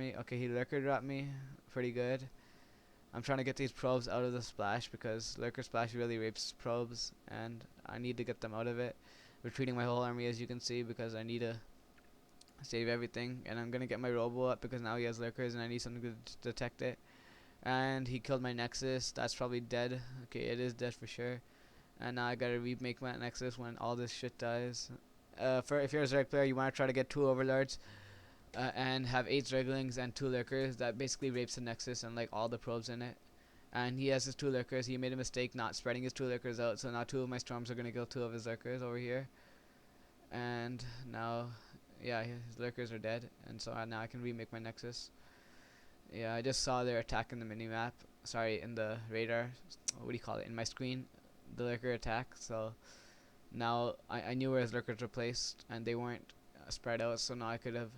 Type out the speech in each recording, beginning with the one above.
me. Okay, he lurker dropped me. Pretty good. I'm trying to get these probes out of the splash because lurker splash really rapes probes, and I need to get them out of it. Retreating my whole army, as you can see, because I need to save everything. And I'm gonna get my robo up because now he has lurkers, and I need something to detect it. And he killed my nexus. That's probably dead. Okay, it is dead for sure. And now I gotta remake my nexus when all this shit dies. For if you're a Zerg player, you want to try to get 2 overlords and have 8 Zerglings and 2 lurkers. That basically rapes the nexus and like all the probes in it. And he has his 2 lurkers. He made a mistake not spreading his 2 lurkers out, so now 2 of my storms are gonna kill 2 of his lurkers over here. And now, yeah, his lurkers are dead, and so now I can remake my nexus. Yeah, I just saw their attack in the minimap. Sorry, in the radar. What do you call it? In my screen, the lurker attack. So now I knew where his lurkers were placed, and they weren't spread out. So now I could have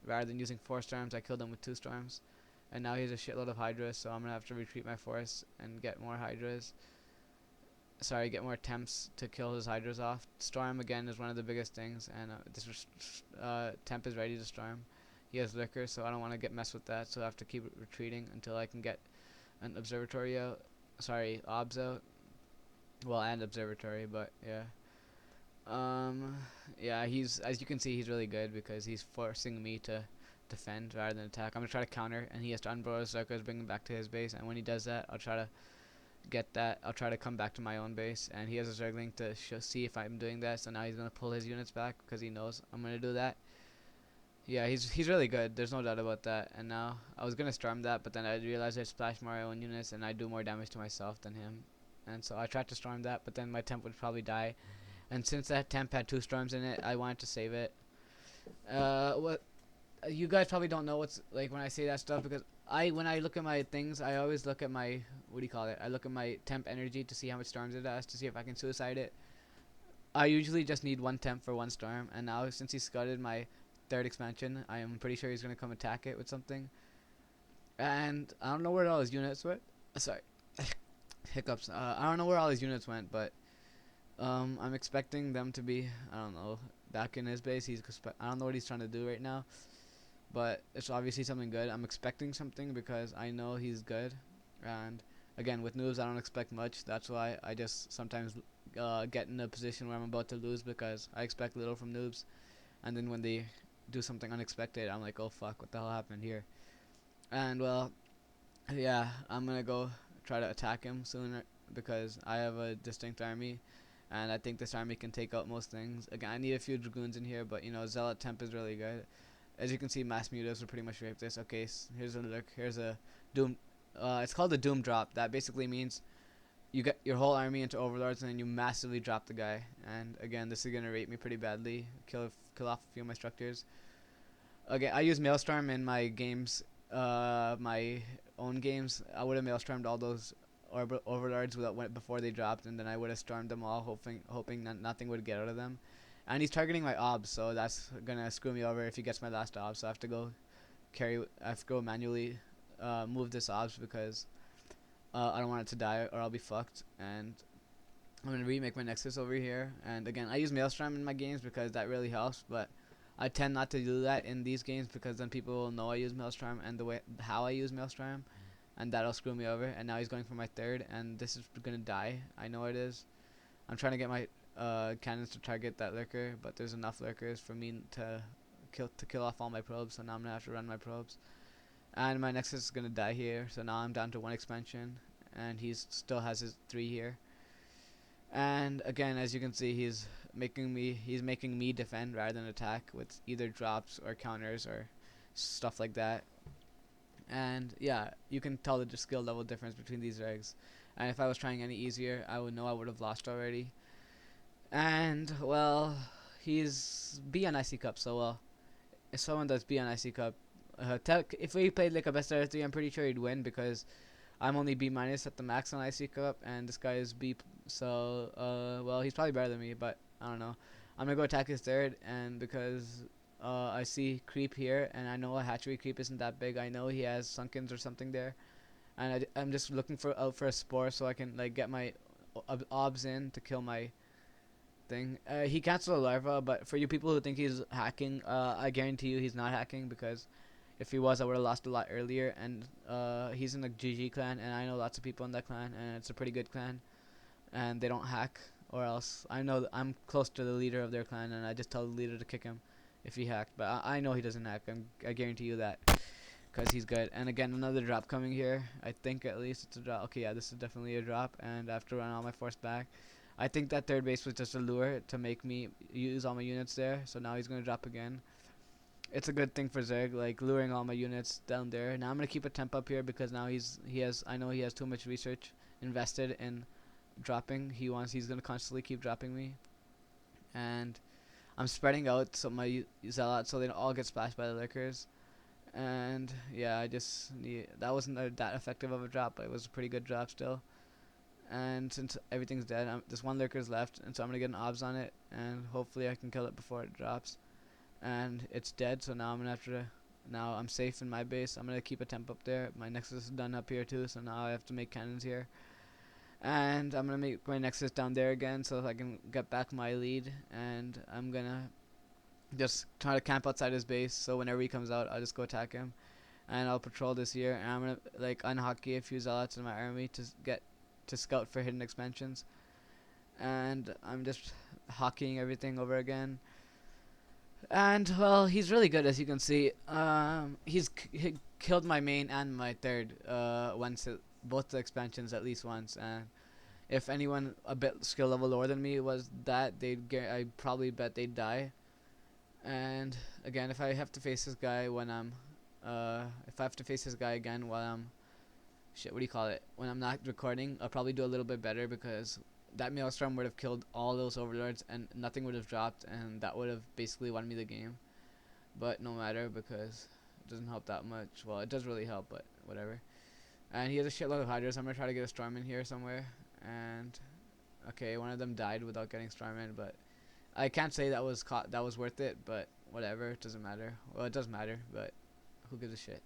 rather than using 4 storms, I killed them with 2 storms. And now he has a shitload of hydras, so I'm gonna have to retreat my force and get more hydras. Sorry, get more temps to kill his hydras off. Storm again is one of the biggest things, and this temp is ready to storm. He has liquor, so I don't want to get messed with that, so I have to keep retreating until I can get an observatory out. Sorry, obs out. Well, and observatory, but yeah. Yeah, he's, as you can see, he's really good because he's forcing me to defend rather than attack. I'm gonna try to counter, and he has to unburrow his circles, bring him back to his base, and when he does that, I'll try to get that. I'll try to come back to my own base, and he has a Zergling to see if I'm doing that. So now he's gonna pull his units back because he knows I'm gonna do that. Yeah, he's really good. There's no doubt about that. And now I was gonna storm that, but then I realized I'd splash my own units and I do more damage to myself than him. And so I tried to storm that, but then my temp would probably die. And since that temp had 2 storms in it, I wanted to save it. What you guys probably don't know what's like when I say that stuff, because when I look at my things, I always look at my, what do you call it? I look at my temp energy to see how much storms it has to see if I can suicide it. I usually just need 1 temp for 1 storm, and now since he scuttled my 3rd expansion, I am pretty sure he's gonna come attack it with something. And I don't know where all his units went. Sorry, hiccups. I don't know where all his units went, but I'm expecting them to be, I don't know, back in his base. I don't know what he's trying to do right now, but it's obviously something good. I'm expecting something because I know he's good, and again, with noobs I don't expect much. That's why I just sometimes get in a position where I'm about to lose because I expect little from noobs, and then when they do something unexpected, I'm like, oh fuck, what the hell happened here? And well, yeah, I'm gonna go try to attack him sooner because I have a distinct army, and I think this army can take out most things. Again, I need a few dragoons in here, but you know, Zealot temp is really good. As you can see, mass mutas will pretty much rape this. Okay, here's a look. Here's a doom. It's called the doom drop. That basically means you get your whole army into overlords and then you massively drop the guy. And again, this is gonna rape me pretty badly. Kill off a few of my structures. Okay, I use Maelstrom in my games. My own games. I would have Maelstormed all those overlords before they dropped, and then I would have stormed them all, hoping that nothing would get out of them. And he's targeting my obs, so that's gonna screw me over if he gets my last ob. So I have to go manually move this obs because I don't want it to die or I'll be fucked. And I'm gonna remake my nexus over here. And again, I use Maelstrom in my games because that really helps, but I tend not to do that in these games because then people will know I use Maelstrom and how I use Maelstrom, and that'll screw me over. And now he's going for my 3rd, and this is gonna die. I know it is. I'm trying to get my cannons to target that lurker, but there's enough lurkers for me to kill off all my probes. So now I'm gonna have to run my probes, and my nexus is gonna die here. So now I'm down to 1 expansion, and he still has his 3 here. And again, as you can see, he's making me defend rather than attack with either drops or counters or stuff like that. And yeah, you can tell the skill level difference between these regs. And if I was trying any easier, I would know I would have lost already. And well, he's B on IC Cup, so well, if someone does B on IC Cup, if we played like a best out of 3, I'm pretty sure he'd win because I'm only B minus at the max on IC Cup, and this guy is B. So well, he's probably better than me, but I don't know. I'm gonna go attack his 3rd, and because I see creep here, and I know a hatchery creep isn't that big. I know he has sunkens or something there, and I'm just looking out for a spore so I can like get my obs in to kill my thing. He canceled a larva, but for you people who think he's hacking, I guarantee you he's not hacking because If he was, I would have lost a lot earlier. And he's in the GG clan, and I know lots of people in that clan, and it's a pretty good clan. And they don't hack, or else I know I'm close to the leader of their clan, and I just tell the leader to kick him if he hacked. But I know he doesn't hack. I guarantee you that, because he's good. And again, another drop coming here. I think at least it's a drop. Okay, yeah, this is definitely a drop. And I have to run all my force back. I think that third base was just a lure to make me use all my units there. So now he's gonna drop again. It's a good thing for Zerg, like luring all my units down there. Now I'm gonna keep a temp up here because now I know he has too much research invested in dropping. He's gonna constantly keep dropping me, and I'm spreading out so my zealots so they don't all get splashed by the lurkers. And yeah, that wasn't that effective of a drop, but it was a pretty good drop still. And since everything's dead, this one lurker's left, and so I'm gonna get an obs on it, and hopefully I can kill it before it drops. And it's dead, so now I'm gonna have to. Now I'm safe in my base. I'm gonna keep a temp up there. My nexus is done up here too, so now I have to make cannons here. And I'm gonna make my nexus down there again so I can get back my lead. And I'm gonna just try to camp outside his base, so whenever he comes out, I'll just go attack him. And I'll patrol this here, and I'm gonna like unhockey a few zealots in my army to scout for hidden expansions. And I'm just hockeying everything over again. And well, he's really good, as you can see. He killed my main and my third both the expansions at least once. And if anyone a bit skill level lower than me was that, I probably bet they'd die. And again, if I have to face this guy again while I'm what do you call it? When I'm not recording, I'll probably do a little bit better, because that Maelstrom would have killed all those overlords and nothing would have dropped, and that would have basically won me the game. But no matter, because it doesn't help that much. Well, it does really help, but whatever. And he has a shitload of hydras. I'm gonna try to get a storm in here somewhere. And okay, one of them died without getting storm in, but I can't say that was worth it. But whatever, it doesn't matter. Well, it does matter, but who gives a shit?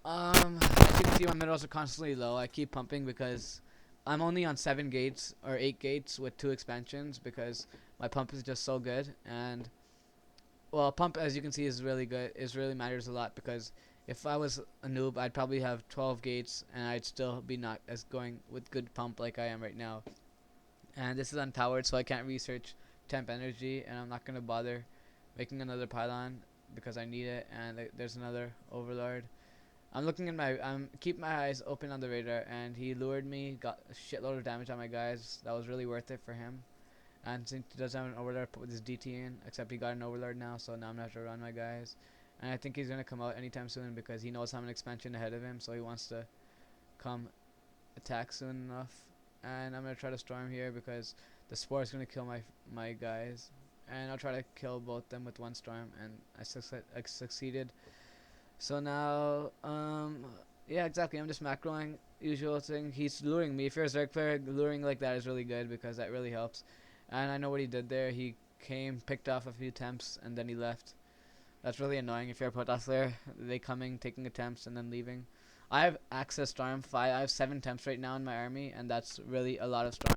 As you can see, my minerals are constantly low. I keep pumping because I'm only on 7 gates or 8 gates with 2 expansions, because my pump is just so good. And well, pump, as you can see, is really good. It really matters a lot, because if I was a noob, I'd probably have 12 gates and I'd still be not as going with good pump like I am right now. And this is unpowered, so I can't research temp energy, and I'm not gonna bother making another pylon because I need it. And there's another overlord. I'm keep my eyes open on the radar, and he lured me, got a shitload of damage on my guys. That was really worth it for him. And since he doesn't have an overlord, put his DT in, except he got an overlord now, so now I'm gonna have to run my guys. And I think he's gonna come out anytime soon, because he knows I'm an expansion ahead of him, so he wants to come attack soon enough. And I'm gonna try to storm here because the spore is gonna kill my guys, and I'll try to kill both them with one storm, and I succeeded. So now, yeah, exactly. I'm just macroing, usual thing. He's luring me. If you're a Zerg player, luring like that is really good, because that really helps. And I know what he did there. He came, picked off a few temps, and then he left. That's really annoying if you're a Protoss player. They coming, taking attempts, and then leaving. I have access storm 5. I have 7 temps right now in my army, and that's really a lot of storm.